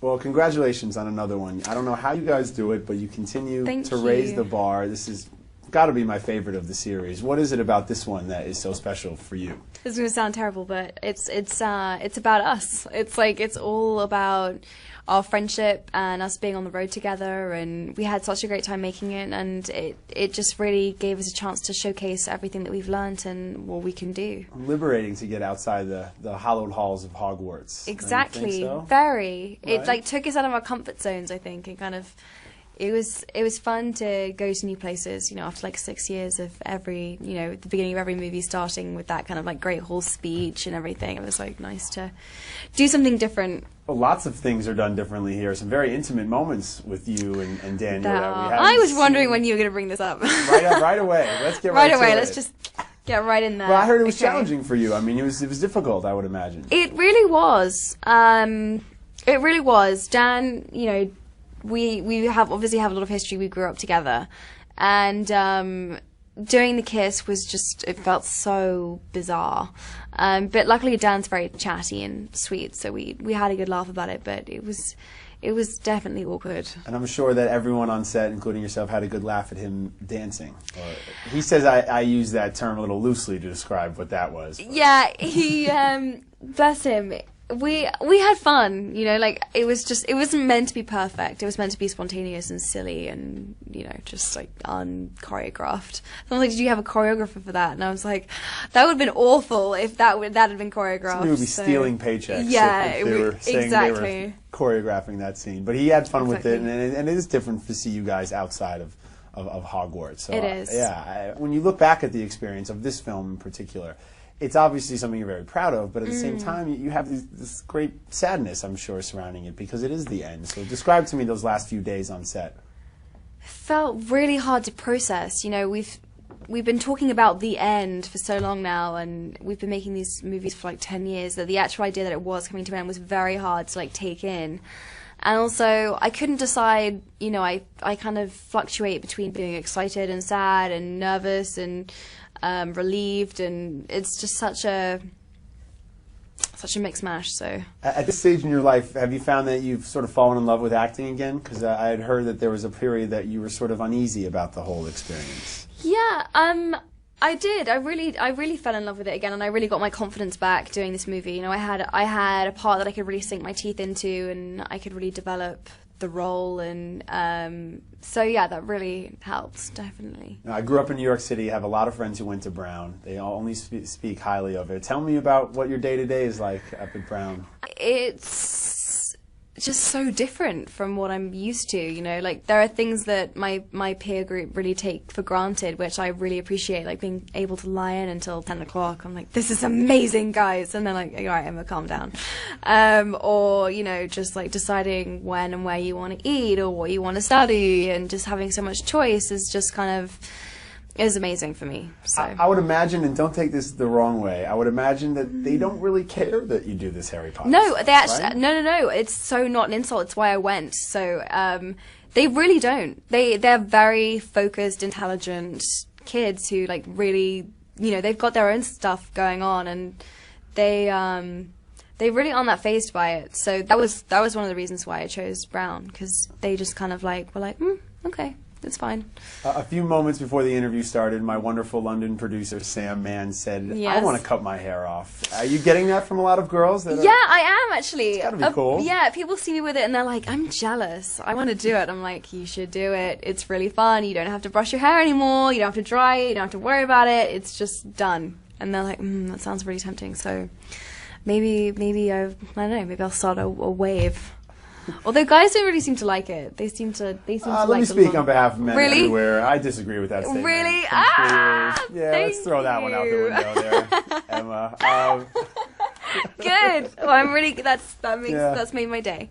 Well, congratulations on another one. I don't know how you guys do it, but you continue to raise the bar. This is got to be my favorite of the series. What is it about this one that is so special for you? This is going to sound terrible, but it's about us. It's like it's all about our friendship and us being on the road together, and we had such a great time making it, and it just really gave us a chance to showcase everything that we've learned and what we can do. Liberating to get outside the hallowed halls of Hogwarts. Exactly. So? Very. Right. It like took us out of our comfort zones, I think, and kind of it was fun to go to new places, you know, after like 6 years of every, you know, the beginning of every movie starting with that kind of like Great Hall speech and everything. It was like nice to do something different. Well, lots of things are done differently here. Some very intimate moments with you and Daniel. I was wondering when you were going to bring this up. Right away. Let's get right to away. it. Let's just get right in there. Well, I heard it was challenging for you. I mean, it was difficult, I would imagine. It really was. It really was. Dan, you know, we obviously have a lot of history. We grew up together, and doing the kiss was just, it felt so bizarre. But luckily Dan's very chatty and sweet, so we had a good laugh about it. But it was definitely awkward. And I'm sure that everyone on set, including yourself, had a good laugh at him dancing. He says I use that term a little loosely to describe what that was. Yeah, he bless him. We had fun, you know, like it wasn't meant to be perfect. It was meant to be spontaneous and silly and, you know, just like unchoreographed. So I was like, did you have a choreographer for that? And I was like, that would have been awful if that had been choreographed. Somebody would be stealing paychecks if they were saying they were choreographing that scene. But he had fun with it, and it is different to see you guys outside of Hogwarts. So, it is. When you look back at the experience of this film in particular, it's obviously something you're very proud of, but at the same time, you have this great sadness, I'm sure, surrounding it, because it is the end. So describe to me those last few days on set. It felt really hard to process. You know, we've been talking about the end for so long now, and we've been making these movies for like 10 years, that the actual idea that it was coming to an end was very hard to like take in. And also, I couldn't decide, you know, I kind of fluctuate between being excited and sad and nervous and relieved, and it's just such a mixed mash. So at this stage in your life, have you found that you've sort of fallen in love with acting again? Because I had heard that there was a period that you were sort of uneasy about the whole experience. Yeah, I did. I really fell in love with it again, and I really got my confidence back doing this movie. You know, I had a part that I could really sink my teeth into, and I could really develop the role, and so yeah, that really helped, definitely. Now, I grew up in New York City. I have a lot of friends who went to Brown. They all only speak highly of it. Tell me about what your day-to-day is like up at Brown. It's just so different from what I'm used to, you know, like there are things that my peer group really take for granted, which I really appreciate, like being able to lie in until 10 o'clock. I'm like, this is amazing, guys. And they're like, all right, Emma, calm down. Or, you know, just like deciding when and where you want to eat or what you want to study, and just having so much choice is just kind of, is amazing for me. So I would imagine, and don't take this the wrong way, I would imagine that they don't really care that you do this Harry Potter stuff, they actually, right? no, it's so not an insult. It's why I went. So they really don't. They're very focused, intelligent kids who like really, you know, they've got their own stuff going on, and they really aren't that fazed by it. So that was one of the reasons why I chose Brown, because they just kind of like were like, okay. It's fine. A few moments before the interview started, my wonderful London producer, Sam Mann, said, yes, I want to cut my hair off. Are you getting that from a lot of girls? Yeah, I am, actually. It's got to be cool. Yeah, people see me with it and they're like, I'm jealous. I want to do it. I'm like, you should do it. It's really fun. You don't have to brush your hair anymore. You don't have to dry it. You don't have to worry about it. It's just done. And they're like, that sounds really tempting. So maybe I don't know, maybe I'll start a wave. Although guys don't really seem to like it. They seem to like it. Let me speak on behalf of men everywhere. I disagree with that statement. Really? Yeah, let's throw that one out the window there, Emma. Good. Well, I'm really, that's made my day.